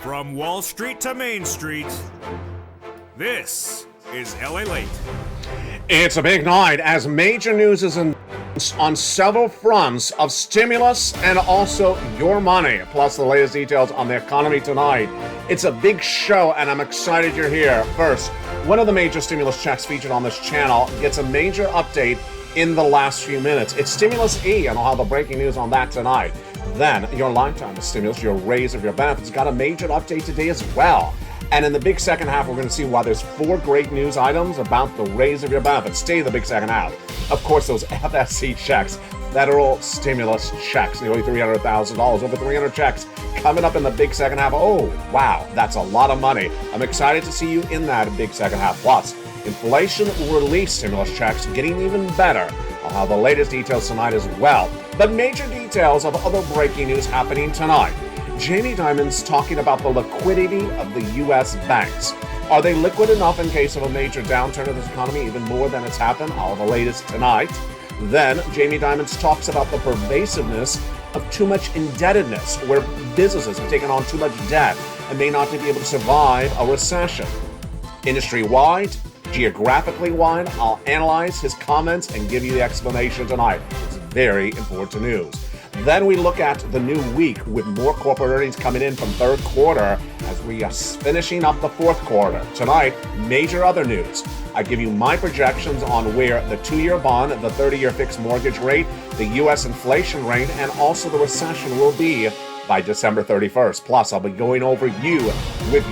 From Wall Street to Main Street, this is LALATE. It's a big night as major news is on several fronts of stimulus and also your money, plus the latest details on the economy tonight. It's a big show and I'm excited you're here. First, one of the major stimulus checks featured on this channel gets a major update in the last few minutes. It's Stimulus E, and I'll have the breaking news on that tonight. Then, your lifetime stimulus, your raise of your benefits, got a major update today as well. And in the big second half, we're going to see why there's 4 great news items about the raise of your benefits. Stay in the big second half. Of course, those FSC checks, federal stimulus checks, nearly $300,000, over 300 checks coming up in the big second half. Oh, wow, that's a lot of money. I'm excited to see you in that big second half. Plus, inflation relief stimulus checks getting even better. I'll have the latest details tonight as well. But major details of other breaking news happening tonight. Jamie Dimon's talking about the liquidity of the U.S. banks. Are they liquid enough in case of a major downturn of this economy, even more than it's happened? I'll have the latest tonight. Then, Jamie Dimon talks about the pervasiveness of too much indebtedness, where businesses have taken on too much debt and may not be able to survive a recession. Industry-wide, geographically wide, I'll analyze his comments and give you the explanation tonight. It's very important news. Then we look at the new week with more corporate earnings coming in from third quarter as we are finishing up the fourth quarter. Tonight, major other news. I give you my projections on where the 2-year bond, the 30-year fixed mortgage rate, the U.S. inflation rate, and also the recession will be by December 31st. Plus, I'll be going over with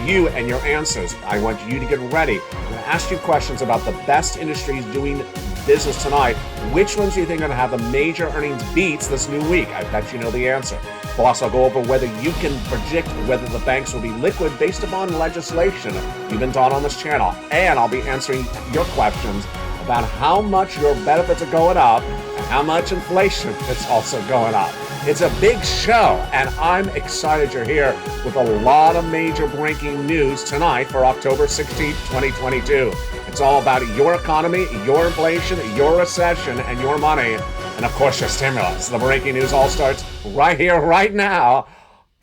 you and your answers. I want you to get ready. I'm going to ask you questions about the best industries doing business tonight. Which ones do you think are going to have the major earnings beats this new week? I bet you know the answer. Plus, I'll go over whether you can predict whether the banks will be liquid based upon legislation you've been taught on this channel. And I'll be answering your questions about how much your benefits are going up and how much inflation is also going up. It's a big show, and I'm excited you're here with a lot of major breaking news tonight for October 16th, 2022. It's all about your economy, your inflation, your recession, and your money, and of course your stimulus. The breaking news all starts right here, right now,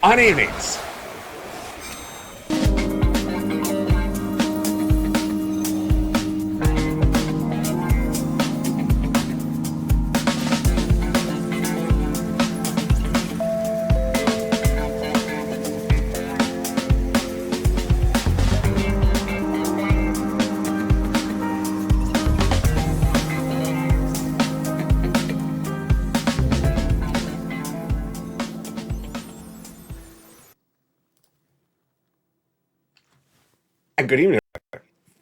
on Evenings. And good evening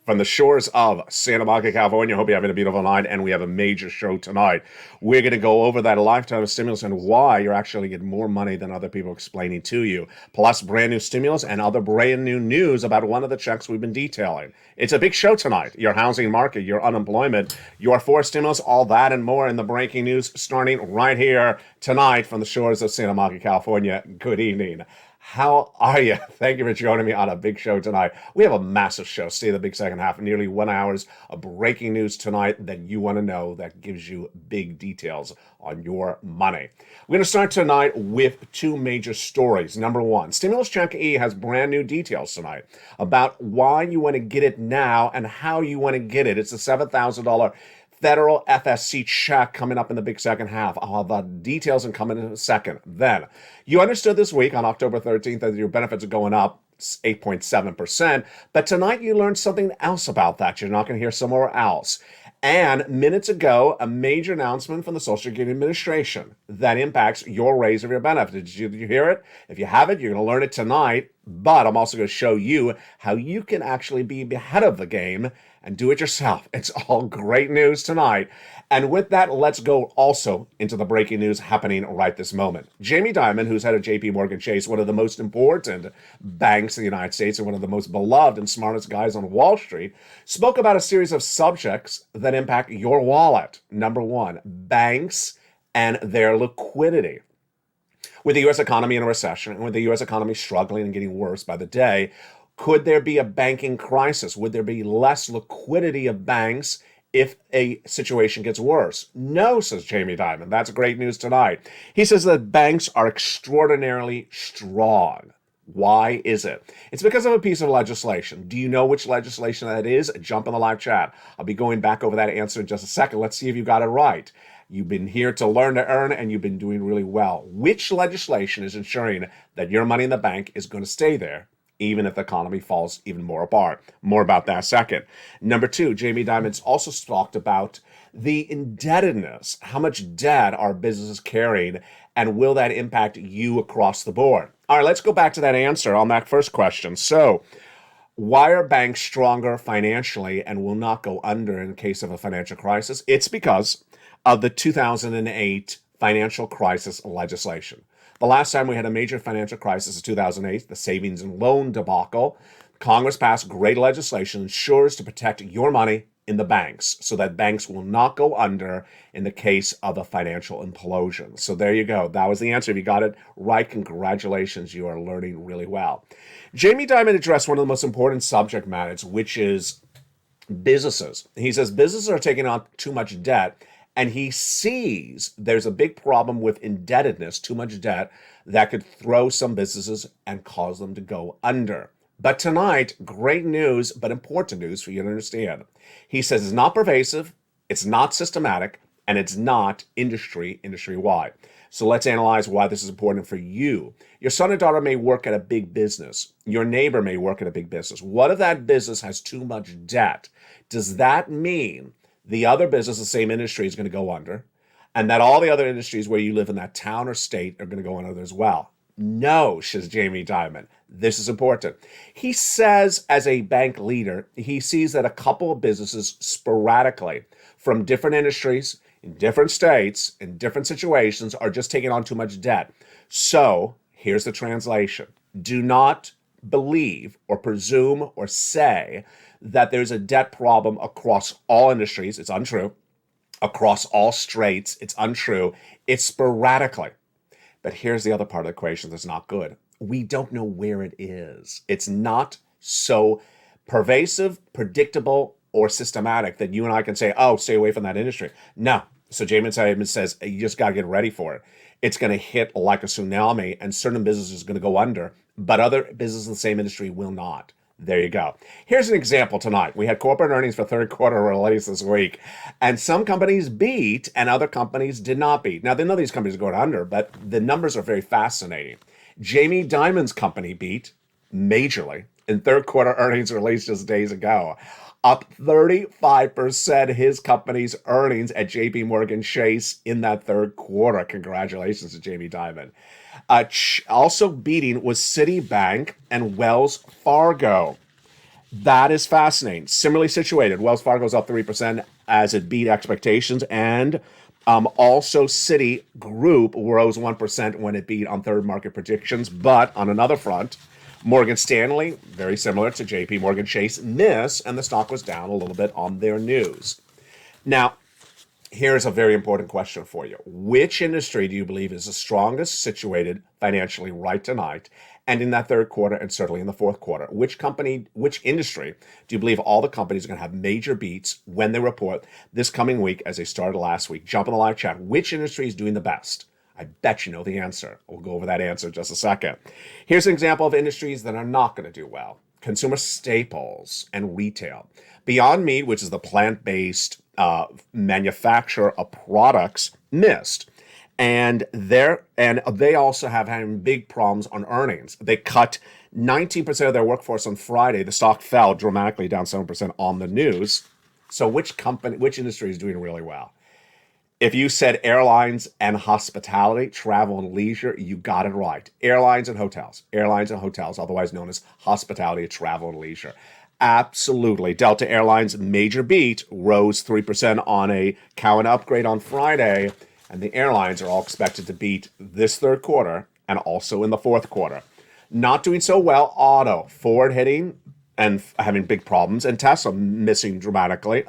from the shores of Santa Monica, California. Hope you're having a beautiful night, and we have a major show tonight. We're going to go over that lifetime of stimulus and why you're actually getting more money than other people explaining to you, plus brand new stimulus and other brand new news about one of the checks we've been detailing. It's a big show tonight. Your housing market, your unemployment, your forced stimulus, all that and more in the breaking news starting right here tonight from the shores of Santa Monica, California. Good evening. How are you? Thank you for joining me on a big show tonight. We have a massive show. Stay the big second half, nearly 1 hour of breaking news tonight that you want to know that gives you big details on your money. We're going to start tonight with 2 major stories. Number 1, Stimulus Check E has brand new details tonight about why you want to get it now and how you want to get it. It's a $7,000 federal FSC check coming up in the big second half. I'll have the details and coming in a second. Then, you understood this week on October 13th that your benefits are going up 8.7%, but tonight you learned something else about that. You're not going to hear somewhere else. And minutes ago, a major announcement from the Social Security Administration that impacts your raise of your benefits. Did you hear it? If you haven't, you're going to learn it tonight, but I'm also going to show you how you can actually be ahead of the game and do it yourself. It's all great news tonight. And with that, let's go also into the breaking news happening right this moment. Jamie Dimon, who's head of JP Morgan Chase, one of the most important banks in the United States and one of the most beloved and smartest guys on Wall Street, spoke about a series of subjects that impact your wallet. Number 1, banks and their liquidity. With the U.S. economy in a recession and with the U.S. economy struggling and getting worse by the day, could there be a banking crisis? Would there be less liquidity of banks if a situation gets worse? No, says Jamie Dimon. That's great news tonight. He says that banks are extraordinarily strong. Why is it? It's because of a piece of legislation. Do you know which legislation that is? Jump in the live chat. I'll be going back over that answer in just a second. Let's see if you got it right. You've been here to learn to earn, and you've been doing really well. Which legislation is ensuring that your money in the bank is going to stay there, even if the economy falls even more apart? More about that second. Number two, Jamie Dimon's also talked about the indebtedness. How much debt are businesses carrying, and will that impact you across the board? All right, let's go back to that answer on that first question. So, why are banks stronger financially and will not go under in case of a financial crisis? It's because of the 2008 financial crisis legislation. The last time we had a major financial crisis is 2008, the savings and loan debacle. Congress passed great legislation ensures to protect your money in the banks so that banks will not go under in the case of a financial implosion. So there you go. That was the answer. If you got it right, congratulations. You are learning really well. Jamie Dimon addressed one of the most important subject matters, which is businesses. He says businesses are taking on too much debt, and he sees there's a big problem with indebtedness, too much debt, that could throw some businesses and cause them to go under. But tonight, great news, but important news for you to understand. He says it's not pervasive, it's not systematic, and it's not industry-wide. So let's analyze why this is important for you. Your son or daughter may work at a big business. Your neighbor may work at a big business. What if that business has too much debt? Does that mean the other business, the same industry, is going to go under, and that all the other industries where you live in that town or state are going to go under as well? No, says Jamie Dimon. This is important. He says, as a bank leader, he sees that a couple of businesses sporadically from different industries, in different states, in different situations, are just taking on too much debt. So here's the translation. Do not believe or presume or say that there's a debt problem across all industries. It's untrue. Across all straits, it's untrue. It's sporadically. But here's the other part of the equation that's not good. We don't know where it is. It's not so pervasive, predictable, or systematic that you and I can say, oh, stay away from that industry. No. So Jamie Dimon says, you just got to get ready for it. It's going to hit like a tsunami, and certain businesses are going to go under, but other businesses in the same industry will not. There you go. Here's an example tonight. We had corporate earnings for third quarter release this week, and some companies beat and other companies did not beat. Now, none of these companies are going under, but the numbers are very fascinating. Jamie Dimon's company beat majorly in third quarter earnings released just days ago. Up 35% his company's earnings at JP Morgan Chase in that third quarter. Congratulations to Jamie Dimon. Also beating was Citibank and Wells Fargo. That is fascinating. Similarly situated, Wells Fargo's up 3% as it beat expectations, and also Citigroup rose 1% when it beat on third market predictions. But on another front, Morgan Stanley, very similar to JP Morgan Chase, missed, and the stock was down a little bit on their news. Now, here's a very important question for you. Which industry do you believe is the strongest situated financially right tonight and in that third quarter and certainly in the fourth quarter? Which industry do you believe all the companies are going to have major beats when they report this coming week as they started last week? Jump in the live chat. Which industry is doing the best? I bet you know the answer. We'll go over that answer in just a second. Here's an example of industries that are not going to do well. Consumer staples and retail. Beyond Meat, which is the plant-based manufacturer of products, missed. And they also have having big problems on earnings. They cut 19% of their workforce on Friday. The stock fell dramatically, down 7% on the news. So which industry is doing really well? If you said airlines and hospitality, travel and leisure, you got it right. Airlines and hotels, otherwise known as hospitality, travel and leisure. Absolutely. Delta Airlines' major beat rose 3% on a Cowen upgrade on Friday, and the airlines are all expected to beat this third quarter and also in the fourth quarter. Not doing so well, auto, Ford hitting and having big problems, and Tesla missing dramatically.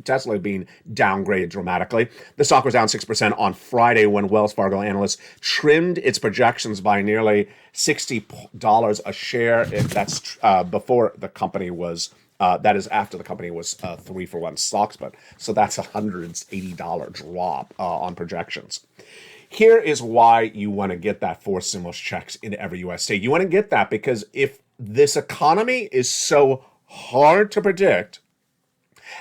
Tesla being downgraded dramatically. The stock was down 6% on Friday when Wells Fargo analysts trimmed its projections by nearly $60 a share. That's before the company was, that is after the company was 3-for-1 stock split. So that's a $180 drop on projections. Here is why you want to get that 4 stimulus checks in every U.S. state. You want to get that because if this economy is so hard to predict,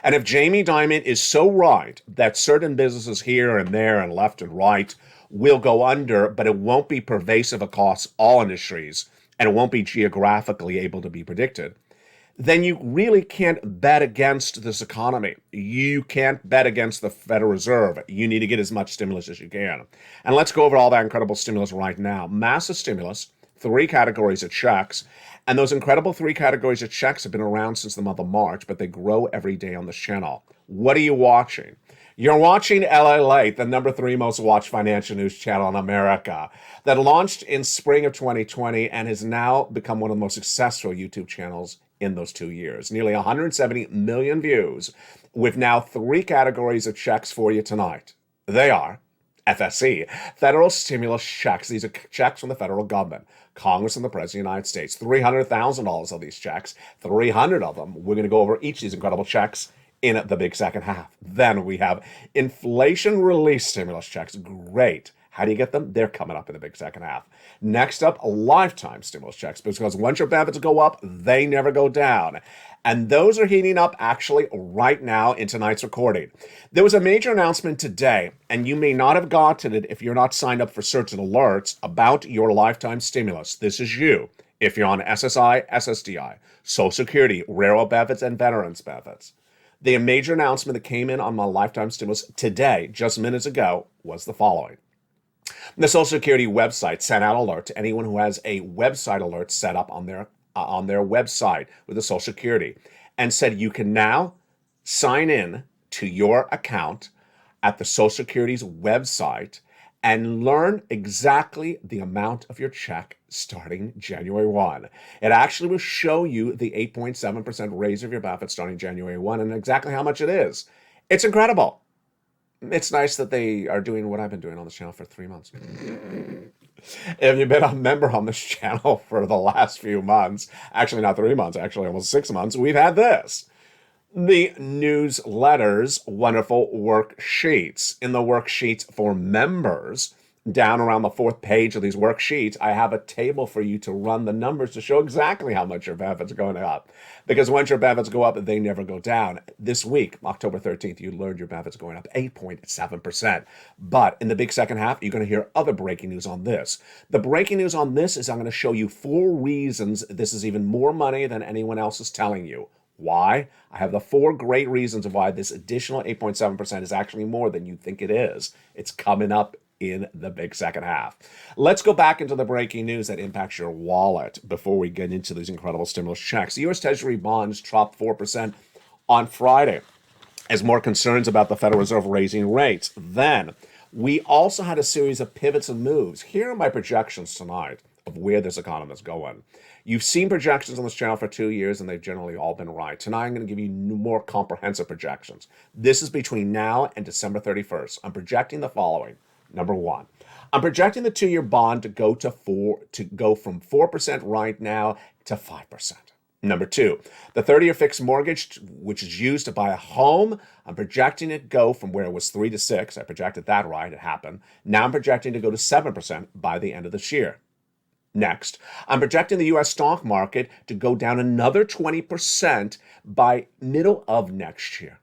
and if Jamie Dimon is so right that certain businesses here and there and left and right will go under, but it won't be pervasive across all industries, and it won't be geographically able to be predicted, then you really can't bet against this economy. You can't bet against the Federal Reserve. You need to get as much stimulus as you can. And let's go over all that incredible stimulus right now. Massive stimulus, 3 categories of checks. And those incredible 3 categories of checks have been around since the month of March, but they grow every day on this channel. What are you watching? You're watching LALATE, the number 3 most watched financial news channel in America, that launched in spring of 2020 and has now become one of the most successful YouTube channels in those 2 years. Nearly 170 million views, with now 3 categories of checks for you tonight. They are FSC, federal stimulus checks. These are checks from the federal government, Congress and the President of the United States. $300,000 of these checks, 300 of them. We're going to go over each of these incredible checks in the big second half. Then we have inflation relief stimulus checks. Great. How do you get them? They're coming up in the big second half. Next up, lifetime stimulus checks, because once your benefits go up, they never go down. And those are heating up actually right now in tonight's recording. There was a major announcement today, and you may not have gotten it if you're not signed up for certain alerts about your lifetime stimulus. This is you. If you're on SSI, SSDI, Social Security, railroad benefits, and veterans benefits. The major announcement that came in on my lifetime stimulus today, just minutes ago, was the following. The Social Security website sent out an alert to anyone who has a website alert set up on their website with the Social Security, and said you can now sign in to your account at the Social Security's website and learn exactly the amount of your check starting January 1. It actually will show you the 8.7% raise of your benefits starting January 1 and exactly how much it is. It's incredible. It's nice that they are doing what I've been doing on this channel for 3 months. If you've been a member on this channel for the last few months, actually not 3 months, actually almost 6 months, we've had this. The newsletters, wonderful worksheets. In the worksheets for members, down around the 4th page of these worksheets, I have a table for you to run the numbers to show exactly how much your benefits are going up. Because once your benefits go up, they never go down. This week, October 13th, you learned your benefits going up 8.7%. But in the big second half, you're going to hear other breaking news on this. The breaking news on this is I'm going to show you 4 reasons this is even more money than anyone else is telling you. Why? I have the 4 great reasons of why this additional 8.7% is actually more than you think it is. It's coming up in the big second half. Let's go back into the breaking news that impacts your wallet before we get into these incredible stimulus checks. The U.S. Treasury bonds dropped 4% on Friday as more concerns about the Federal Reserve raising rates. Then we also had a series of pivots and moves. Here are my projections tonight of where this economy is going. You've seen projections on this channel for 2 years, and they've generally all been right. Tonight, I'm going to give you more comprehensive projections. This is between now and December 31st. I'm projecting the following. Number 1, I'm projecting the 2-year bond to go from 4% right now to 5%. Number 2, the 30-year fixed mortgage, which is used to buy a home, I'm projecting it go from where it was 3 to 6. I projected that right. It happened. Now I'm projecting to go to 7% by the end of this year. Next, I'm projecting the U.S. stock market to go down another 20% by middle of next year.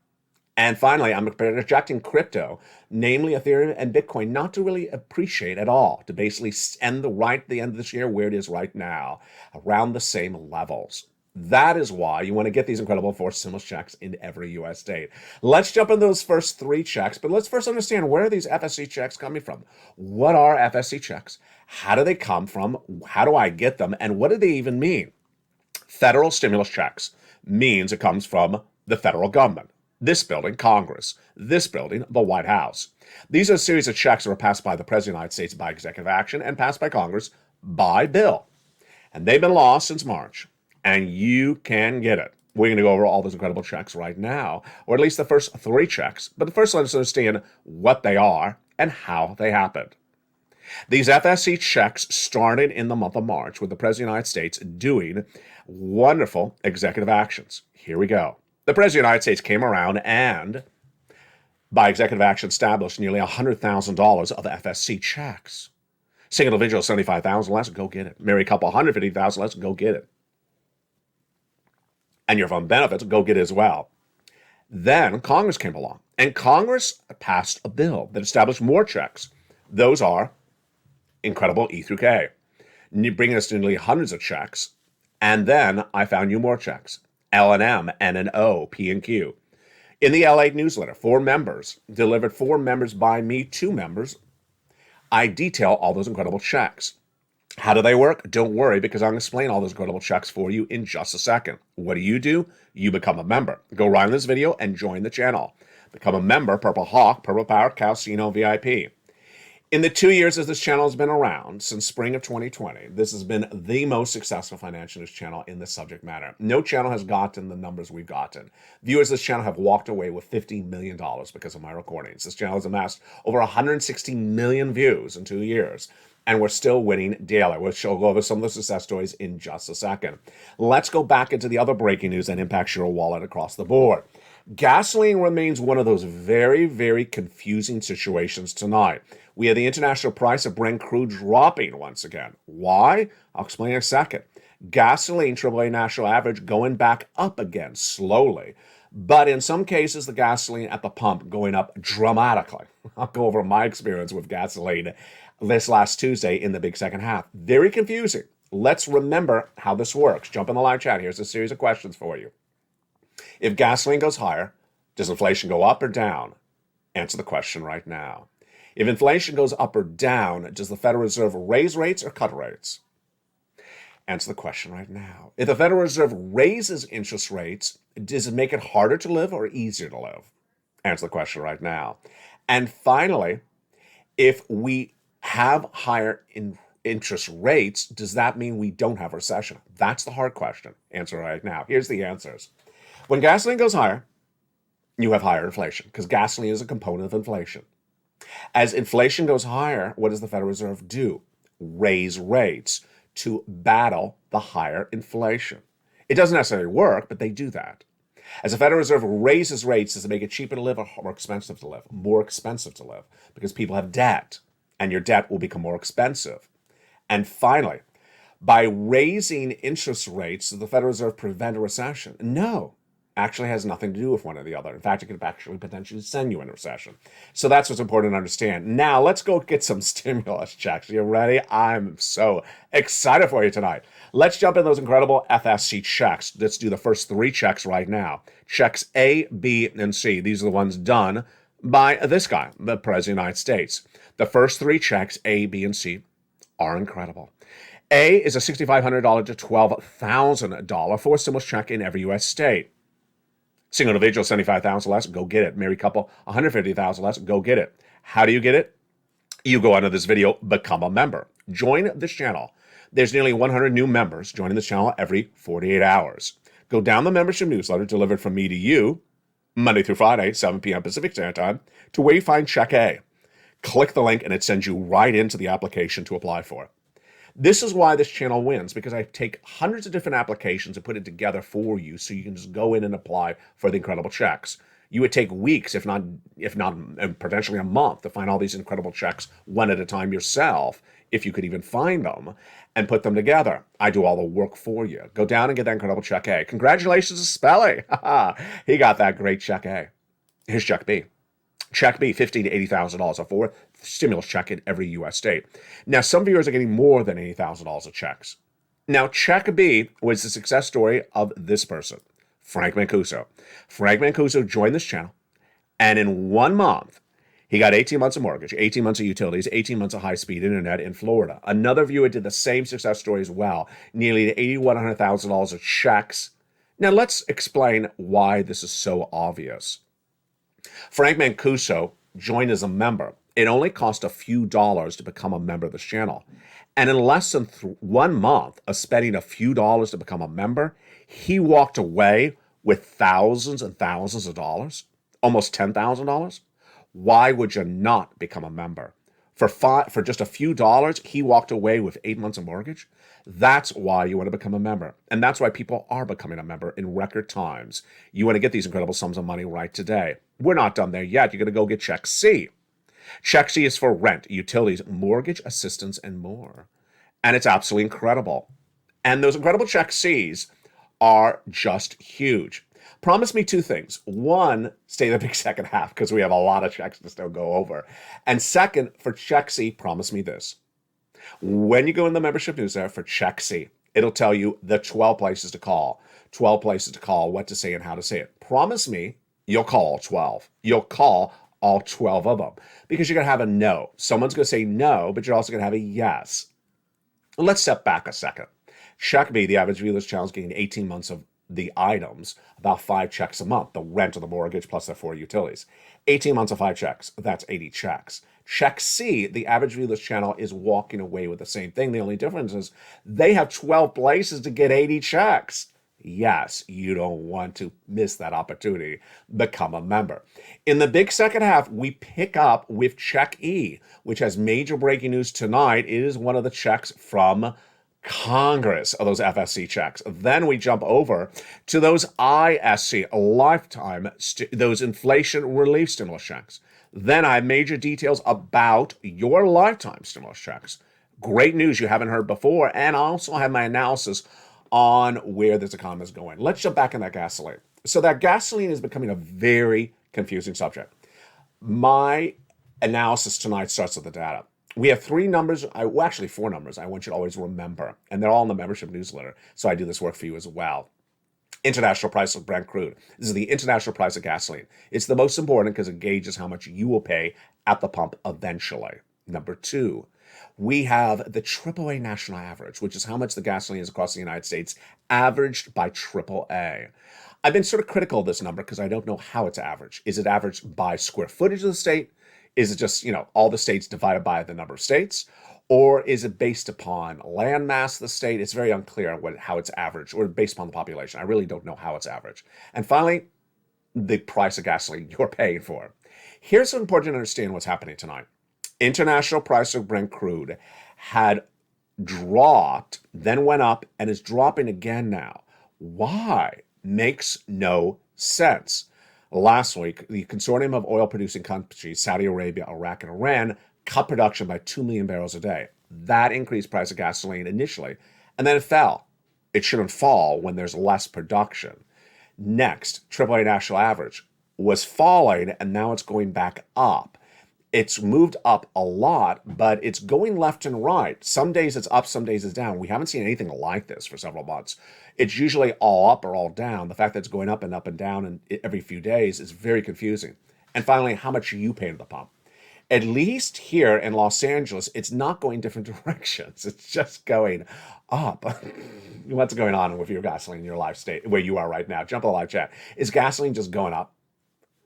And finally, I'm projecting crypto, namely Ethereum and Bitcoin, not to really appreciate at all, to basically end the end of this year where it is right now, around the same levels. That is why you want to get these incredible 4 stimulus checks in every U.S. state. Let's jump into those first 3 checks, but let's first understand, where are these FSC checks coming from? What are FSC checks? How do they come from? How do I get them? And what do they even mean? Federal stimulus checks means it comes from the federal government. This building, Congress. This building, the White House. These are a series of checks that were passed by the President of the United States by executive action and passed by Congress by bill. And they've been lost since March. And you can get it. We're going to go over all those incredible checks right now, or at least the first 3 checks. But first, let's understand what they are and how they happened. These FSC checks started in the month of March with the President of the United States doing wonderful executive actions. Here we go. The President of the United States came around and By executive action, established nearly $100,000 of FSC checks. Single individual, $75,000 less, go get it. Married couple, $150,000 less, go get it. And your fund benefits, go get it as well. Then Congress came along, and Congress passed a bill that established more checks. Those are incredible E through K, bringing us to nearly hundreds of checks. And then I found you more checks: L and M, N and O, P and Q. In the LALATE newsletter, 4 members, delivered 4 members by me, 2 members, I detail all those incredible checks. How do they work? Don't worry, because I'm going to explain all those incredible checks for you in just a second. What do? You become a member. Go right on this video and join the channel. Become a member, Purple Hawk, Purple Power, Calcino VIP. In the 2 years as this channel has been around, since spring of 2020, this has been the most successful financial news channel in this subject matter. No channel has gotten the numbers we've gotten. Viewers of this channel have walked away with $50 million because of my recordings. This channel has amassed over 160 million views in 2 years, and we're still winning daily. We'll go over some of the success stories in just a second. Let's go back into the other breaking news that impacts your wallet across the board. Gasoline remains one of those very, very confusing situations tonight. We have the international price of Brent crude dropping once again. Why? I'll explain in a second. Gasoline, AAA national average, going back up again slowly. But in some cases, the gasoline at the pump going up dramatically. I'll go over my experience with gasoline this last Tuesday in the big second half. Very confusing. Let's remember how this works. Jump in the live chat. Here's a series of questions for you. If gasoline goes higher, does inflation go up or down? Answer the question right now. If inflation goes up or down, does the Federal Reserve raise rates or cut rates? Answer the question right now. If the Federal Reserve raises interest rates, does it make it harder to live or easier to live? Answer the question right now. And finally, if we have higher interest rates, does that mean we don't have a recession? That's the hard question. Answer right now. Here's the answers. When gasoline goes higher, you have higher inflation because gasoline is a component of inflation. As inflation goes higher, what does the Federal Reserve do? Raise rates to battle the higher inflation. It doesn't necessarily work, but they do that. As the Federal Reserve raises rates, does it make it cheaper to live or more expensive to live? More expensive to live because people have debt, and your debt will become more expensive. And finally, by raising interest rates, does the Federal Reserve prevent a recession? No. Actually has nothing to do with one or the other. In fact, it could actually potentially send you in a recession. So that's what's important to understand. Now, let's go get some stimulus checks. You ready? I'm so excited for you tonight. Let's jump in those incredible FSC checks. Let's do the first 3 checks right now. Checks A, B, and C. These are the ones done by this guy, the President of the United States. The first 3 checks, A, B, and C, are incredible. A is a $6,500 to $12,000 for stimulus check in every U.S. state. Single individual, $75,000 less, go get it. Married couple, $150,000 less, go get it. How do you get it? You go under this video, become a member. Join this channel. There's nearly 100 new members joining this channel every 48 hours. Go down the membership newsletter delivered from me to you, Monday through Friday, 7 p.m. Pacific Standard Time, to where you find Check A. Click the link and it sends you right into the application to apply for it. This is why this channel wins, because I take hundreds of different applications and put it together for you so you can just go in and apply for the incredible checks. You would take weeks, if not potentially a month, to find all these incredible checks one at a time yourself, if you could even find them, and put them together. I do all the work for you. Go down and get that incredible Check A. Congratulations to Spelly. He got that great Check A. Here's Check B. Check B, $50,000 to $80,000, a 4th stimulus check in every U.S. state. Now, some viewers are getting more than $80,000 of checks. Now, Check B was the success story of this person, Frank Mancuso. Frank Mancuso joined this channel, and in 1 month, he got 18 months of mortgage, 18 months of utilities, 18 months of high-speed internet in Florida. Another viewer did the same success story as well, nearly $8,100,000 of checks. Now, let's explain why this is so obvious. Frank Mancuso joined as a member. It only cost a few dollars to become a member of this channel. And in less than 1 month of spending a few dollars to become a member, he walked away with thousands and thousands of dollars, almost $10,000. Why would you not become a member? For just a few dollars, he walked away with 8 months of mortgage. That's why you want to become a member. And that's why people are becoming a member in record times. You want to get these incredible sums of money right today. We're not done there yet. You're going to go get Check C. Check C is for rent, utilities, mortgage assistance, and more. And it's absolutely incredible. And those incredible Check C's are just huge. Promise me two things. One, stay the big second half because we have a lot of checks to still go over. And second, for Check C, promise me this. When you go in the membership newsletter for Check C, it'll tell you the 12 places to call, what to say and how to say it. Promise me you'll call all 12. You'll call all 12 of them because you're going to have a no. Someone's going to say no, but you're also going to have a yes. Let's step back a second. Check B, the average viewer's channel is getting 18 months of the items, about 5 checks a month, the rent or the mortgage plus the 4 utilities. 18 months of 5 checks, that's 80 checks. Check C, the average viewer's channel is walking away with the same thing. The only difference is they have 12 places to get 80 checks. Yes, you don't want to miss that opportunity. Become a member. In the big second half, we pick up with Check E, which has major breaking news tonight. It is one of the checks from Congress of those FSC checks. Then we jump over to those ISC, lifetime, those inflation relief stimulus checks. Then I have major details about your lifetime stimulus checks. Great news you haven't heard before. And I also have my analysis on where this economy is going. Let's jump back in that gasoline. So that gasoline is becoming a very confusing subject. My analysis tonight starts with the data. We have 3 numbers, actually 4 numbers I want you to always remember, and they're all in the membership newsletter, so I do this work for you as well. International price of Brent crude. This is the international price of gasoline. It's the most important because it gauges how much you will pay at the pump eventually. Number 2, we have the AAA national average, which is how much the gasoline is across the United States, averaged by AAA. I've been sort of critical of this number because I don't know how it's averaged. Is it averaged by square footage of the state? Is it just, all the states divided by the number of states? Or is it based upon land mass of the state? It's very unclear how it's averaged, or based upon the population. I really don't know how it's averaged. And finally, the price of gasoline you're paying for. Here's what's important to understand what's happening tonight. International price of Brent crude had dropped, then went up, and is dropping again now. Why? Makes no sense. Last week, the consortium of oil-producing countries, Saudi Arabia, Iraq, and Iran, cut production by 2 million barrels a day. That increased price of gasoline initially, and then it fell. It shouldn't fall when there's less production. Next, AAA national average was falling, and now it's going back up. It's moved up a lot, but it's going left and right. Some days it's up, some days it's down. We haven't seen anything like this for several months. It's usually all up or all down. The fact that it's going up and down and every few days is very confusing. And finally, how much are you paying at the pump? At least here in Los Angeles, it's not going different directions. It's just going up. What's going on with your gasoline in your life state, where you are right now? Jump on the live chat. Is gasoline just going up?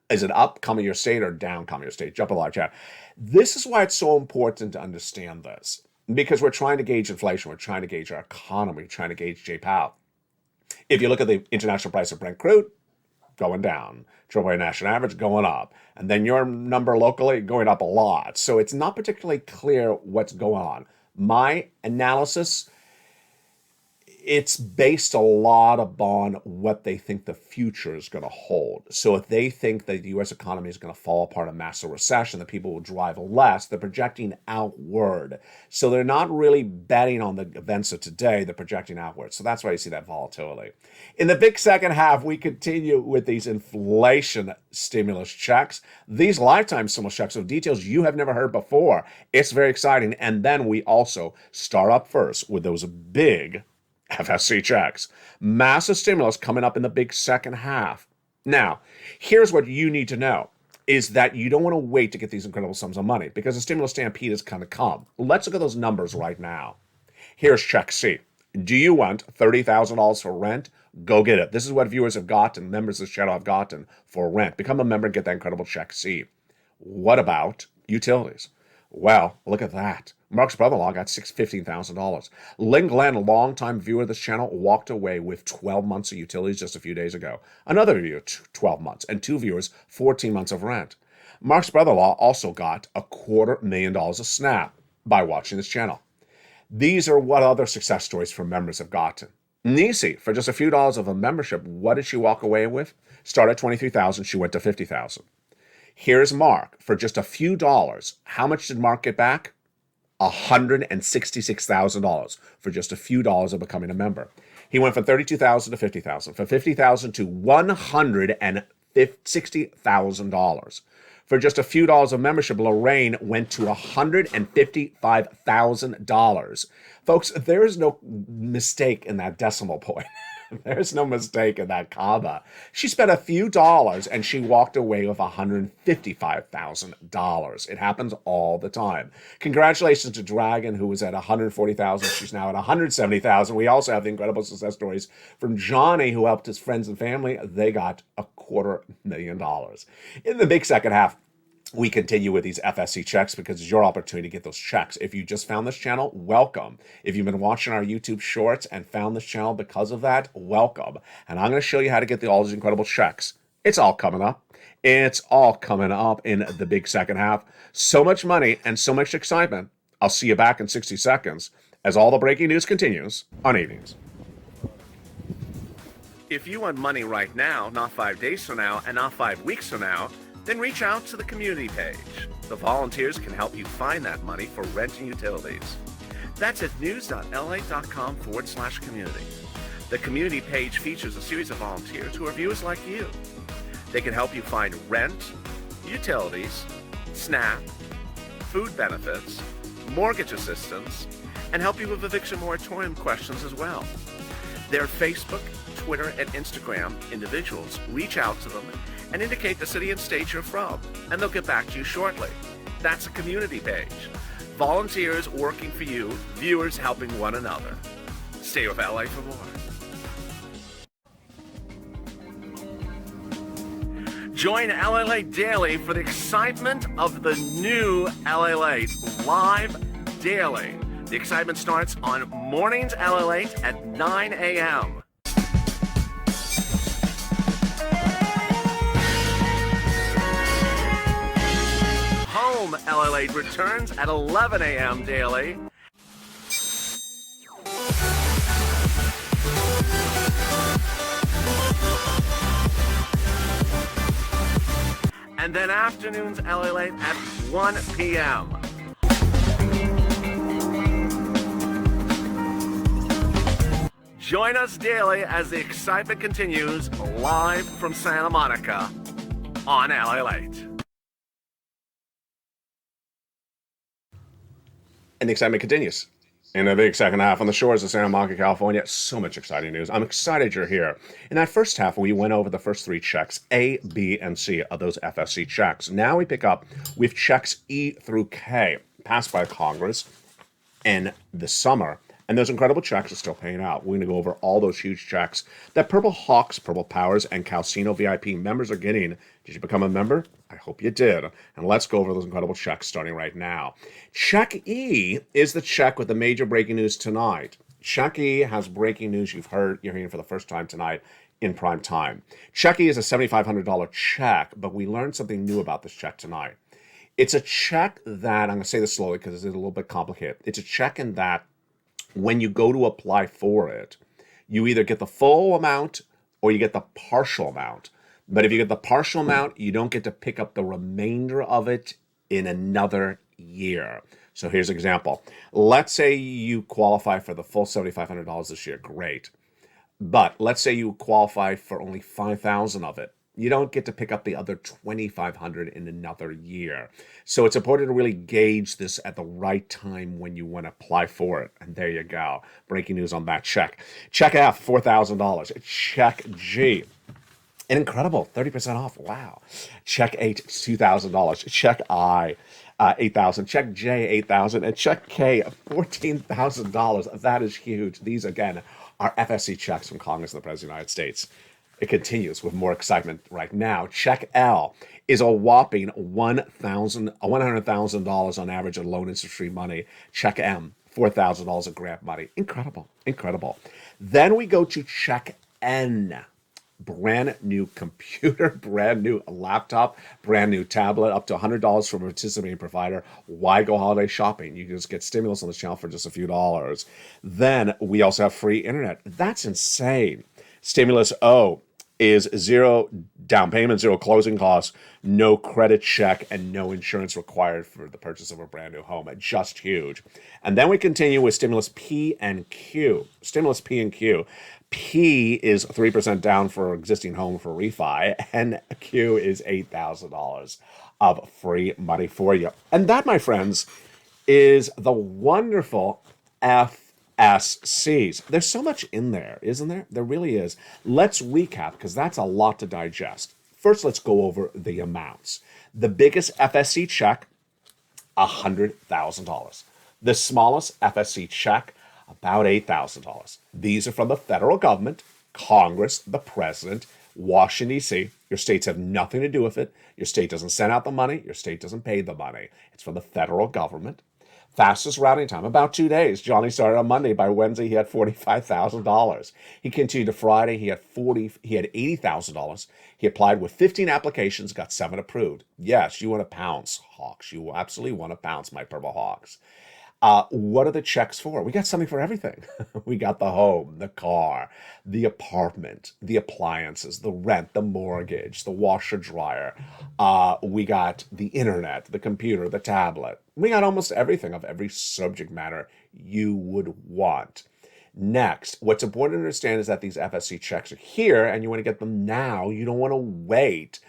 Is it up, coming your state, or down, coming your state? Jump on the live chat. This is why it's so important to understand this, because we're trying to gauge inflation. We're trying to gauge our economy. We're trying to gauge J-Powell. If you look at the international price of Brent crude, going down. AAA national average going up. And then your number locally going up a lot. So it's not particularly clear what's going on. My analysis, it's based a lot upon what they think the future is going to hold. So if they think that the U.S. economy is going to fall apart, a massive recession, that people will drive less, they're projecting outward. So they're not really betting on the events of today, they're projecting outward. So that's why you see that volatility. In the big second half, we continue with these inflation stimulus checks, these lifetime stimulus checks of details you have never heard before. It's very exciting. And then we also start up first with those big FSC checks. Massive stimulus coming up in the big second half. Now, here's what you need to know, is that you don't want to wait to get these incredible sums of money because the stimulus stampede is going to come. Let's look at those numbers right now. Here's Check C. Do you want $30,000 for rent? Go get it. This is what viewers have gotten, members of this channel have gotten for rent. Become a member and get that incredible Check C. What about utilities? Well, look at that. Mark's brother-in-law got $15,000. Lynn Glenn, a longtime viewer of this channel, walked away with 12 months of utilities just a few days ago. Another viewer, 12 months. And 2 viewers, 14 months of rent. Mark's brother-in-law also got $250,000 of SNAP by watching this channel. These are what other success stories from members have gotten. Nisi, for just a few dollars of a membership, what did she walk away with? Started at $23,000, she went to $50,000. Here's Mark, for just a few dollars. How much did Mark get back? $166,000 for just a few dollars of becoming a member. He went from $32,000 to $50,000, from $50,000 to $160,000. For just a few dollars of membership, Lorraine went to $155,000. Folks, there is no mistake in that decimal point. There's no mistake in that comma. She spent a few dollars and she walked away with $155,000. It happens all the time. Congratulations to Dragon, who was at $140,000. She's now at $170,000. We also have the incredible success stories from Johnny, who helped his friends and family. They got $250,000. In the big second half, we continue with these FSC checks because it's your opportunity to get those checks. If you just found this channel, welcome. If you've been watching our YouTube shorts and found this channel because of that, welcome. And I'm going to show you how to get all these incredible checks. It's all coming up. It's all coming up in the big second half. So much money and so much excitement. I'll see you back in 60 seconds as all the breaking news continues on Evenings. If you want money right now, not 5 days from now, and not 5 weeks from now, then reach out to the community page. The volunteers can help you find that money for rent and utilities. That's at news.lalate.com/community. The community page features a series of volunteers who are viewers like you. They can help you find rent, utilities, SNAP, food benefits, mortgage assistance, and help you with eviction moratorium questions as well. Their Facebook, Twitter, and Instagram individuals reach out to them and indicate the city and state you're from, and they'll get back to you shortly. That's a community page. Volunteers working for you, viewers helping one another. Stay with LA for more. Join LALATE Daily for the excitement of the new LALATE live daily. The excitement starts on mornings LALATE at 9 a.m. Home LALATE returns at 11 a.m. daily. And then afternoons LALATE at 1 p.m. Join us daily as the excitement continues live from Santa Monica on LALATE. And the excitement continues in the big second half on the shores of Santa Monica, California. So much exciting news. I'm excited you're here. In that first half, we went over the first 3 checks, A, B, and C of those FSC checks. Now we pick up with checks E through K, passed by Congress in the summer. And those incredible checks are still paying out. We're going to go over all those huge checks that Purple Hawks, Purple Powers, and Calcino VIP members are getting. Did you become a member? I hope you did. And let's go over those incredible checks starting right now. Check E is the check with the major breaking news tonight. Check E has breaking news you're hearing for the first time tonight in prime time. Check E is a $7,500 check, but we learned something new about this check tonight. It's a check that, I'm going to say this slowly because it's a little bit complicated. It's a check in that when you go to apply for it, you either get the full amount or you get the partial amount. But if you get the partial amount, you don't get to pick up the remainder of it in another year. So here's an example. Let's say you qualify for the full $7,500 this year. Great. But let's say you qualify for only $5,000 of it. You don't get to pick up the other $2,500 in another year. So it's important to really gauge this at the right time when you want to apply for it. And there you go. Breaking news on that check. Check F, $4,000. Check G, an incredible 30% off. Wow. Check H, $2,000. Check I, $8,000. Check J, $8,000. And check K, $14,000. That is huge. These, again, are FSC checks from Congress and the President of the United States. It continues with more excitement right now. Check L is a whopping $100,000 on average of loan interest-free money. Check M, $4,000 of grant money. Incredible, incredible. Then we go to check N. brand new computer, brand new laptop, brand new tablet, up to $100 from a participating provider. Why go holiday shopping? You can just get stimulus on this channel for just a few dollars. Then we also have free internet. That's insane. Stimulus O is zero down payment, zero closing costs, no credit check, and no insurance required for the purchase of a brand new home. Just huge. And then we continue with stimulus P and Q. Stimulus P and Q. P is 3% down for existing home for refi, and Q is $8,000 of free money for you. And that, my friends, is the wonderful FSCs. There's so much in there, isn't there? There really is. Let's recap, because that's a lot to digest. First, let's go over the amounts. The biggest FSC check, $100,000. The smallest FSC check, about $8,000. These are from the federal government, Congress, the president, Washington, D.C. Your states have nothing to do with it. Your state doesn't send out the money. Your state doesn't pay the money. It's from the federal government. Fastest routing time, about 2 days. Johnny started on Monday. By Wednesday, he had $45,000. He continued to Friday. He had $80,000. He applied with 15 applications, got 7 approved. Yes, you want to pounce, Hawks. You absolutely want to pounce, my Purple Hawks. What are the checks for? We got something for everything. We got the home, the car, the apartment, the appliances, the rent, the mortgage, the washer dryer. We got the internet, the computer, the tablet. We got almost everything of every subject matter you would want. Next, what's important to understand is that these FSC checks are here and you want to get them now. You don't want to wait.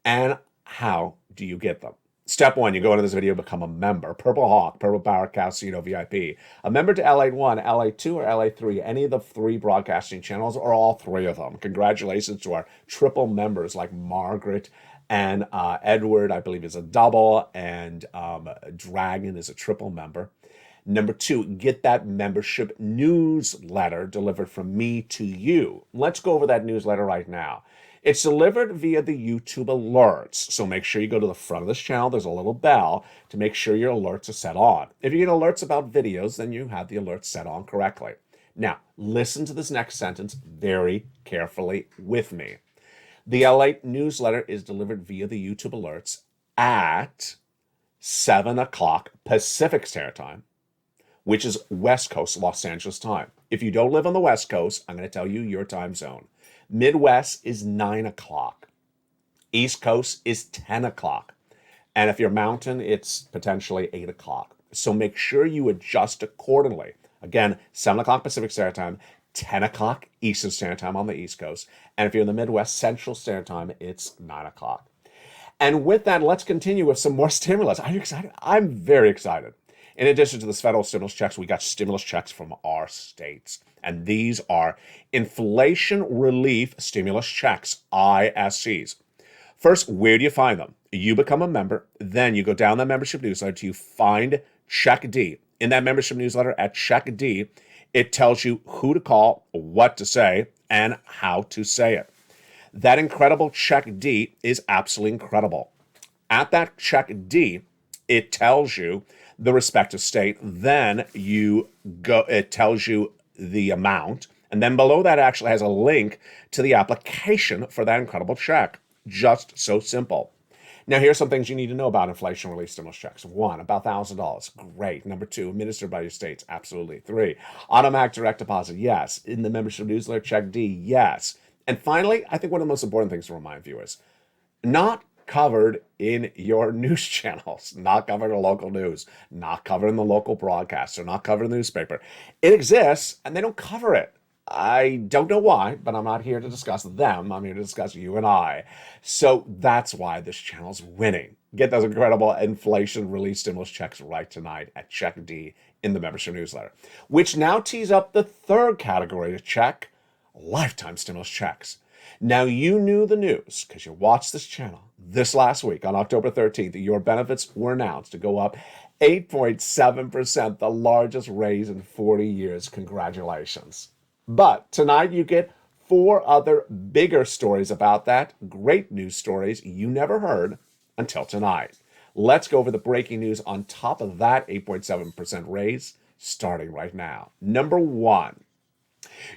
And how do you get them? Step 1, you go into this video, become a member. Purple Hawk, Purple Power Casino VIP. A member to LA1, LA2, or LA3, any of the 3 broadcasting channels, or all 3 of them. Congratulations to our triple members like Margaret and Edward, I believe, is a double, and Dragon is a triple member. Number 2, get that membership newsletter delivered from me to you. Let's go over that newsletter right now. It's delivered via the YouTube alerts. So make sure you go to the front of this channel. There's a little bell to make sure your alerts are set on. If you get alerts about videos, then you have the alerts set on correctly. Now, listen to this next sentence very carefully with me. The LALATE newsletter is delivered via the YouTube alerts at 7 o'clock Pacific Standard Time, which is West Coast Los Angeles time. If you don't live on the West Coast, I'm going to tell you your time zone. Midwest is 9 o'clock. East Coast is 10 o'clock. And if you're mountain, it's potentially 8 o'clock. So make sure you adjust accordingly. Again, 7 o'clock Pacific Standard Time, 10 o'clock Eastern Standard Time on the East Coast. And if you're in the Midwest Central Standard Time, it's 9 o'clock. And with that, let's continue with some more stimulus. Are you excited? I'm very excited. In addition to the federal stimulus checks, we got stimulus checks from our states. And these are inflation relief stimulus checks, ISCs. First, where do you find them? You become a member. Then you go down that membership newsletter to find Check D. In that membership newsletter at Check D, it tells you who to call, what to say, and how to say it. That incredible Check D is absolutely incredible. At that Check D, it tells you the respective state. Then it tells you the amount, and then below that actually has a link to the application for that incredible check. Just so simple. Now, here's some things you need to know about inflation relief stimulus checks. 1, about $1,000. Great. Number 2, administered by your states. Absolutely. 3, automatic direct deposit. Yes. In the membership newsletter, Check D. Yes. And finally, I think one of the most important things to remind viewers, not covered in your news channels, not covered in local news, not covered in the local broadcaster, not covered in the newspaper. It exists, and they don't cover it. I don't know why, but I'm not here to discuss them. I'm here to discuss you and I. So that's why this channel's winning. Get those incredible inflation relief stimulus checks right tonight at Check D in the membership newsletter, which now tees up the third category to check, lifetime stimulus checks. Now, you knew the news because you watched this channel this last week on October 13th. That your benefits were announced to go up 8.7%, the largest raise in 40 years. Congratulations. But tonight you get 4 other bigger stories about that. Great news stories you never heard until tonight. Let's go over the breaking news on top of that 8.7% raise starting right now. Number 1.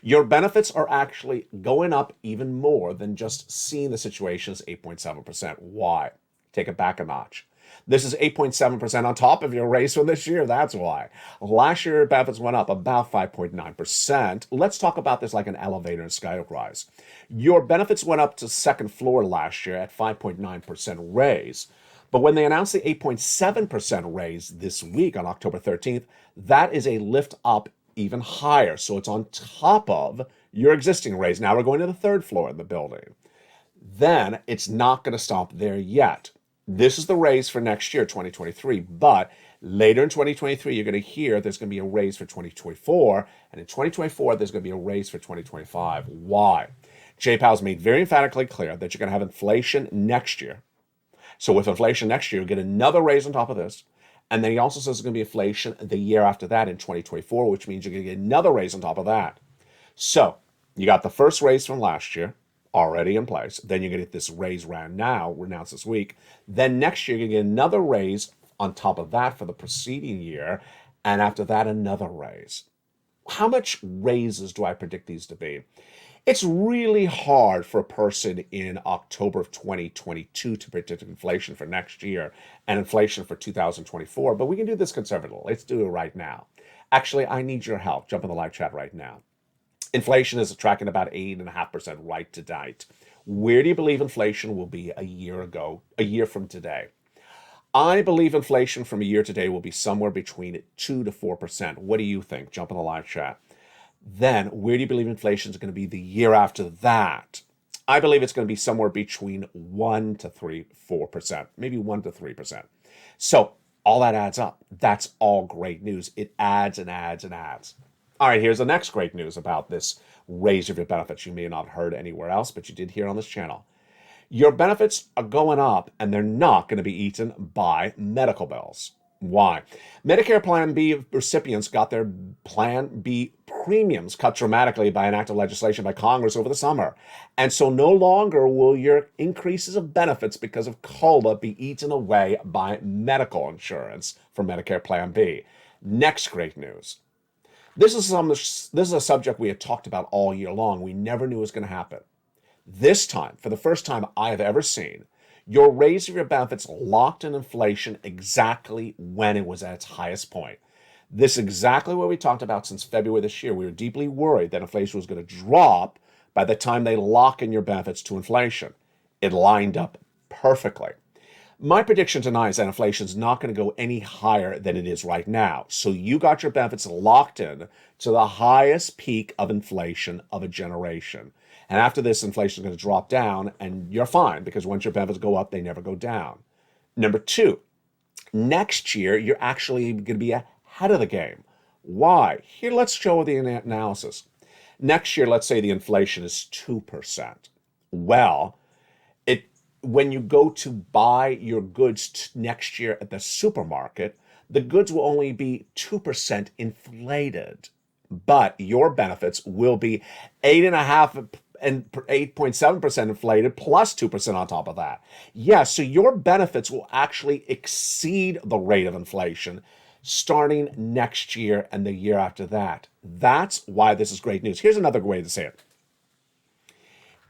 Your benefits are actually going up even more than just seeing the situation as 8.7%. Why? Take it back a notch. This is 8.7% on top of your raise for this year. That's why. Last year, benefits went up about 5.9%. Let's talk about this like an elevator and skyrise. Your benefits went up to second floor last year at 5.9% raise. But when they announced the 8.7% raise this week on October 13th, that is a lift up even higher. So it's on top of your existing raise. Now we're going to the third floor of the building. Then it's not going to stop there yet. This is the raise for next year, 2023. But later in 2023, you're going to hear there's going to be a raise for 2024. And in 2024, there's going to be a raise for 2025. Why? Jay Powell's made very emphatically clear that you're going to have inflation next year. So with inflation next year, you get another raise on top of this. And then he also says there's going to be inflation the year after that in 2024, which means you're going to get another raise on top of that. So you got the first raise from last year already in place. Then you're going to get this raise round now, announced this week. Then next year, you're going to get another raise on top of that for the preceding year. And after that, another raise. How much raises do I predict these to be? It's really hard for a person in October of 2022 to predict inflation for next year and inflation for 2024, but we can do this conservatively. Let's do it right now. Actually, I need your help. Jump in the live chat right now. Inflation is tracking about 8.5% right to date. Where do you believe inflation will be a year from today? I believe inflation from a year today will be somewhere between 2 to 4%. What do you think? Jump in the live chat. Then, where do you believe inflation is going to be the year after that? I believe it's going to be somewhere between 1 to 4%, maybe 1 to 3%. So all that adds up. That's all great news. It adds and adds and adds. All right, here's the next great news about this raise of your benefits. You may not have heard anywhere else, but you did hear on this channel. Your benefits are going up, and they're not going to be eaten by medical bills. Why? Medicare Plan B recipients got their Plan B premiums cut dramatically by an act of legislation by Congress over the summer. And so no longer will your increases of benefits because of COLA be eaten away by medical insurance for Medicare Plan B. Next great news. This is a subject we had talked about all year long. We never knew it was going to happen. This time, for the first time I have ever seen, your raise of your benefits locked in inflation exactly when it was at its highest point. This is exactly what we talked about since February this year. We were deeply worried that inflation was going to drop by the time they lock in your benefits to inflation. It lined up perfectly. My prediction tonight is that inflation is not going to go any higher than it is right now. So you got your benefits locked in to the highest peak of inflation of a generation. And after this, inflation is going to drop down, and you're fine, because once your benefits go up, they never go down. Number two, next year, you're actually going to be ahead of the game. Why? Here, let's show the analysis. Next year, let's say the inflation is 2%. Well, when you go to buy your goods next year at the supermarket, the goods will only be 2% inflated, but your benefits will be 8.5% and 8.7% inflated plus 2% on top of that. Yes, so your benefits will actually exceed the rate of inflation starting next year and the year after that. That's why this is great news. Here's another way to say it.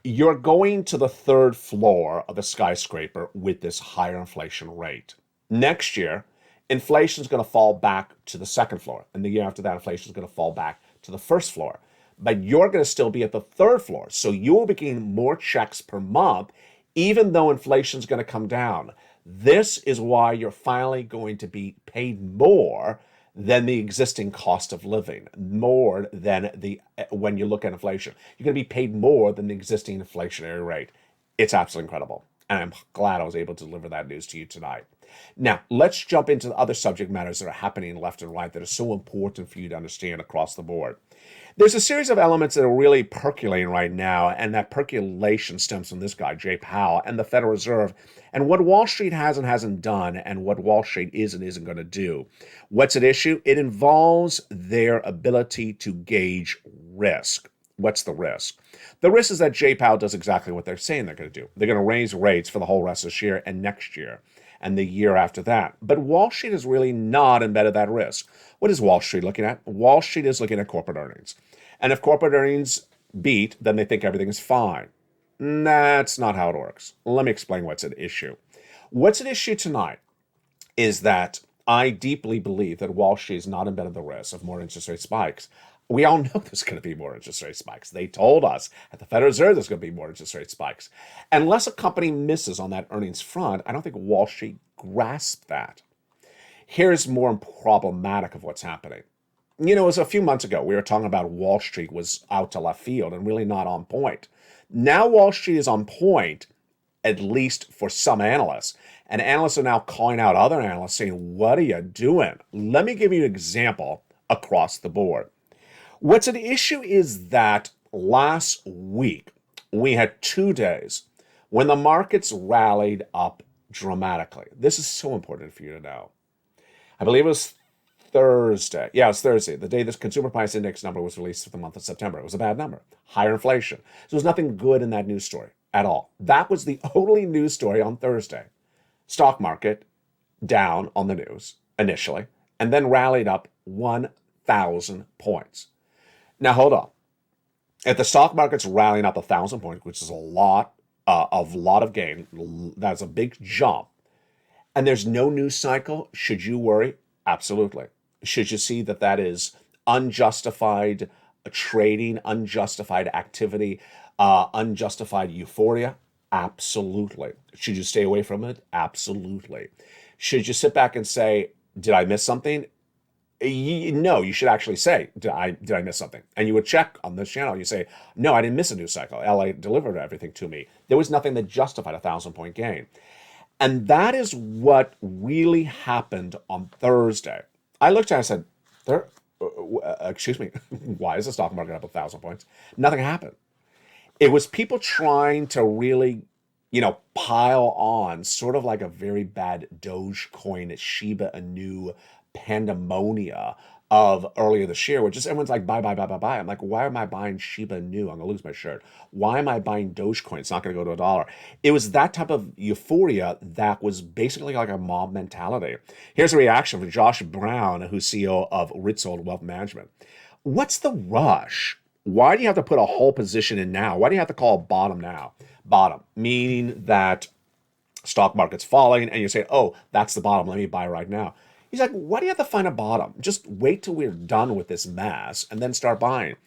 You're going to the third floor of a skyscraper with this higher inflation rate. Next year, inflation is going to fall back to the second floor. And the year after that, inflation is going to fall back to the first floor. But you're going to still be at the third floor. So you will be getting more checks per month, even though inflation is going to come down. This is why you're finally going to be paid more than the existing cost of living, more than when you look at inflation. You're going to be paid more than the existing inflationary rate. It's absolutely incredible. And I'm glad I was able to deliver that news to you tonight. Now, let's jump into the other subject matters that are happening left and right that are so important for you to understand across the board. There's a series of elements that are really percolating right now, and that percolation stems from this guy, Jay Powell, and the Federal Reserve, and what Wall Street has and hasn't done, and what Wall Street is and isn't going to do. What's at issue? It involves their ability to gauge risk. What's the risk? The risk is that Jay Powell does exactly what they're saying they're going to do. They're going to raise rates for the whole rest of this year and next year. and the year after that. But Wall Street is really not embedded that risk. What is Wall Street looking at? Wall Street is looking at corporate earnings. And if corporate earnings beat, then they think everything is fine. That's not how it works. Let me explain what's at issue. What's at issue tonight is that I deeply believe that Wall Street is not embedded the risk of more interest rate spikes. We all know there's going to be more interest rate spikes. They told us at the Federal Reserve there's going to be more interest rate spikes. Unless a company misses on that earnings front, I don't think Wall Street grasped that. Here's more problematic of what's happening. You know, it was a few months ago, we were talking about Wall Street was out to left field and really not on point. Now Wall Street is on point, at least for some analysts. And analysts are now calling out other analysts saying, what are you doing? Let me give you an example across the board. What's at issue is that last week, we had 2 days when the markets rallied up dramatically. This is so important for you to know. I believe it was Thursday. Yeah, it was Thursday, the day the consumer price index number was released for the month of September. It was a bad number, higher inflation. So there was nothing good in that news story at all. That was the only news story on Thursday. Stock market down on the news initially, and then rallied up 1,000 points. Now, hold on. If the stock market's rallying up 1,000 points, which is a lot of gain, that's a big jump, and there's no news cycle, should you worry? Absolutely. Should you see that that is unjustified trading, unjustified activity, unjustified euphoria? Absolutely. Should you stay away from it? Absolutely. Should you sit back and say, did I miss something? No, you should actually say, did I miss something? And you would check on this channel. You say, no, I didn't miss a news cycle. LA delivered everything to me. There was nothing that justified a 1,000-point gain. And that is what really happened on Thursday. I looked at it and said, excuse me, why is the stock market up 1,000 points? Nothing happened. It was people trying to really, pile on sort of like a very bad Dogecoin, Shiba Inu pandemonia of earlier this year, where just everyone's like, buy. I'm like, why am I buying Shiba Inu? I'm going to lose my shirt. Why am I buying Dogecoin? It's not going to go to $1. It was that type of euphoria that was basically like a mob mentality. Here's a reaction from Josh Brown, who's CEO of Ritzold Wealth Management. What's the rush? Why do you have to put a whole position in now? Why do you have to call a bottom now? Bottom, meaning that stock market's falling and you say, oh, that's the bottom. Let me buy right now. He's like, why do you have to find a bottom? Just wait till we're done with this mess and then start buying.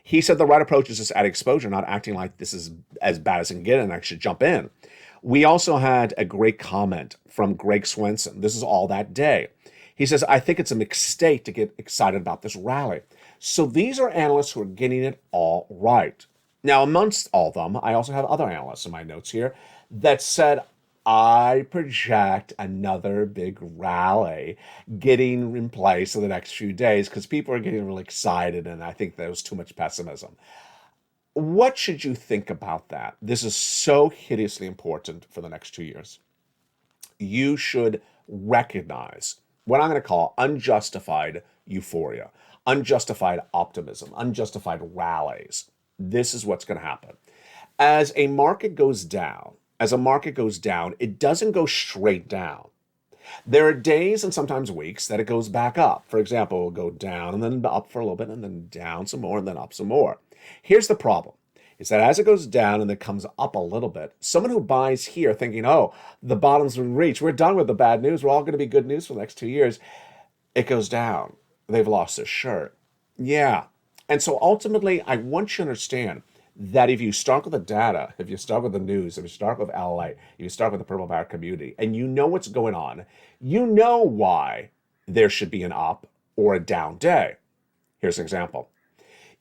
He said the right approach is just add exposure, not acting like this is as bad as it can get and I should jump in. We also had a great comment from Greg Swenson. This is all that day. He says, I think it's a mistake to get excited about this rally. So these are analysts who are getting it all right. Now, amongst all of them, I also have other analysts in my notes here that said, I project another big rally getting in place in the next few days because people are getting really excited, and I think there was too much pessimism. What should you think about that? This is so hideously important for the next 2 years. You should recognize what I'm going to call unjustified euphoria, unjustified optimism, unjustified rallies. This is what's going to happen. As a market goes down, it doesn't go straight down. There are days and sometimes weeks that it goes back up. For example, it will go down and then up for a little bit and then down some more and then up some more. Here's the problem, is that as it goes down and then comes up a little bit, someone who buys here thinking, oh, the bottom's been reached, we're done with the bad news, we're all going to be good news for the next 2 years, it goes down. They've lost their shirt. Yeah. And so ultimately, I want you to understand that if you start with the data, if you start with the news, if you start with LA, if you start with the Purple Power community, and you know what's going on, you know why there should be an up or a down day. Here's an example.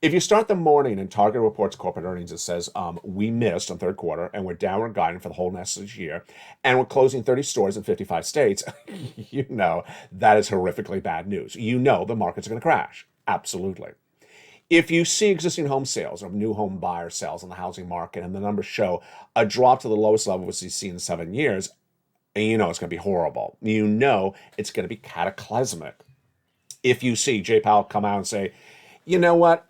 If you start the morning and Target reports corporate earnings, it says we missed on third quarter and we're downward guiding for the whole next year, and we're closing 30 stores in 55 states, you know that is horrifically bad news. You know the markets are going to crash. Absolutely. If you see existing home sales or new home buyer sales in the housing market and the numbers show a drop to the lowest level which we've seen in 7 years, and you know it's going to be horrible. You know it's going to be cataclysmic. If you see Jay Powell come out and say, you know what,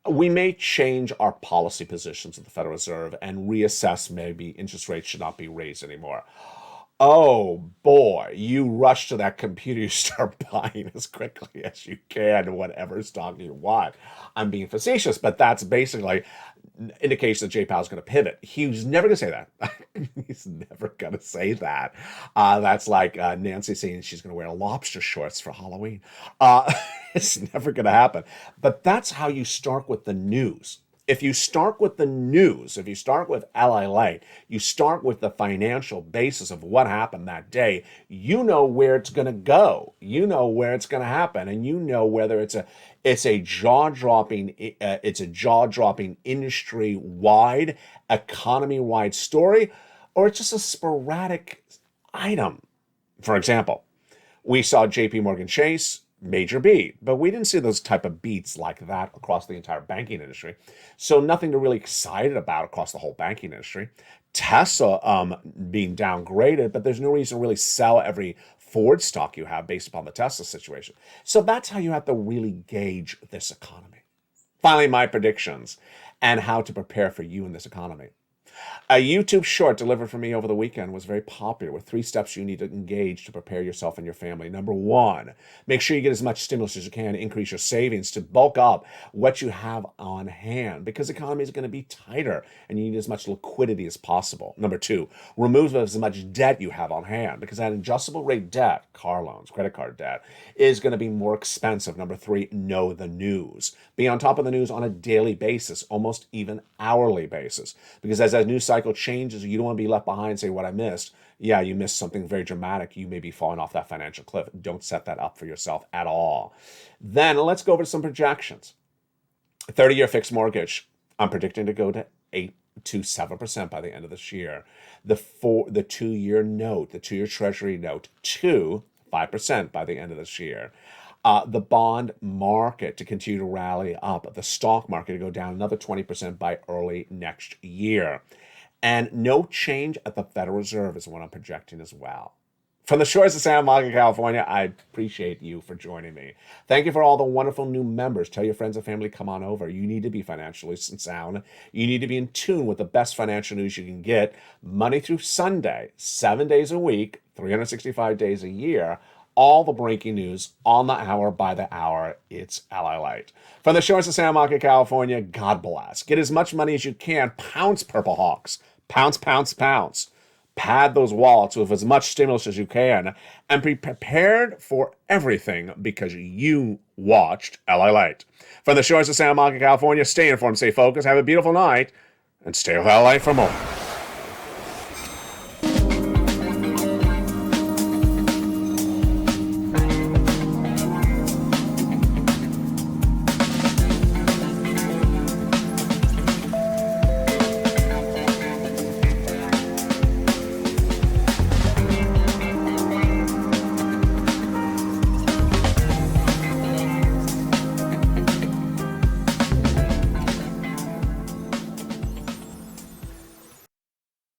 we may change our policy positions at the Federal Reserve and reassess maybe interest rates should not be raised anymore. Oh boy, you rush to that computer, you start buying as quickly as you can whatever stock you want. I'm being facetious, but that's basically indication that Jay Powell's going to pivot. He's never going to say that. He's never going to say that. That's like Nancy saying she's going to wear lobster shorts for Halloween. It's never going to happen. But that's how you start with the news. If you start with the news, if you start with LALATE, you start with the financial basis of what happened that day, you know where it's going to go. You know where it's going to happen, and you know whether it's a jaw-dropping industry-wide, economy-wide story, or it's just a sporadic item. For example, we saw JP Morgan Chase major beat, but we didn't see those type of beats like that across the entire banking industry. So nothing to really excited about across the whole banking industry. Tesla being downgraded, but there's no reason to really sell every Ford stock you have based upon the Tesla situation. So that's how you have to really gauge this economy. Finally, my predictions and how to prepare for you in this economy. A YouTube short delivered for me over the weekend was very popular with 3 steps you need to engage to prepare yourself and your family. Number 1, make sure you get as much stimulus as you can, increase your savings to bulk up what you have on hand because the economy is going to be tighter and you need as much liquidity as possible. Number 2, remove as much debt you have on hand because that adjustable rate debt, car loans, credit card debt, is going to be more expensive. Number 3, know the news. Be on top of the news on a daily basis, almost even hourly basis, because as that news cycle changes, you don't want to be left behind and say, what I missed. Yeah, you missed something very dramatic. You may be falling off that financial cliff. Don't set that up for yourself at all. Then let's go over to some projections. 30-year fixed mortgage, I'm predicting to go to 8 to 7% by the end of this year. The 2-year note, the 2-year treasury note, 5% by the end of this year. The bond market to continue to rally up, the stock market to go down another 20% by early next year. And no change at the Federal Reserve is what I'm projecting as well. From the shores of Santa Monica, California, I appreciate you for joining me. Thank you for all the wonderful new members. Tell your friends and family, come on over. You need to be financially sound. You need to be in tune with the best financial news you can get Monday through Sunday, 7 days a week, 365 days a year. All the breaking news on the hour by the hour. It's LALATE. From the shores of Santa Monica, California, God bless. Get as much money as you can. Pounce, Purple Hawks. Pounce, pounce, pounce. Pad those wallets with as much stimulus as you can and be prepared for everything because you watched LALATE. From the shores of Santa Monica, California, stay informed, stay focused, have a beautiful night, and stay with LALATE for more.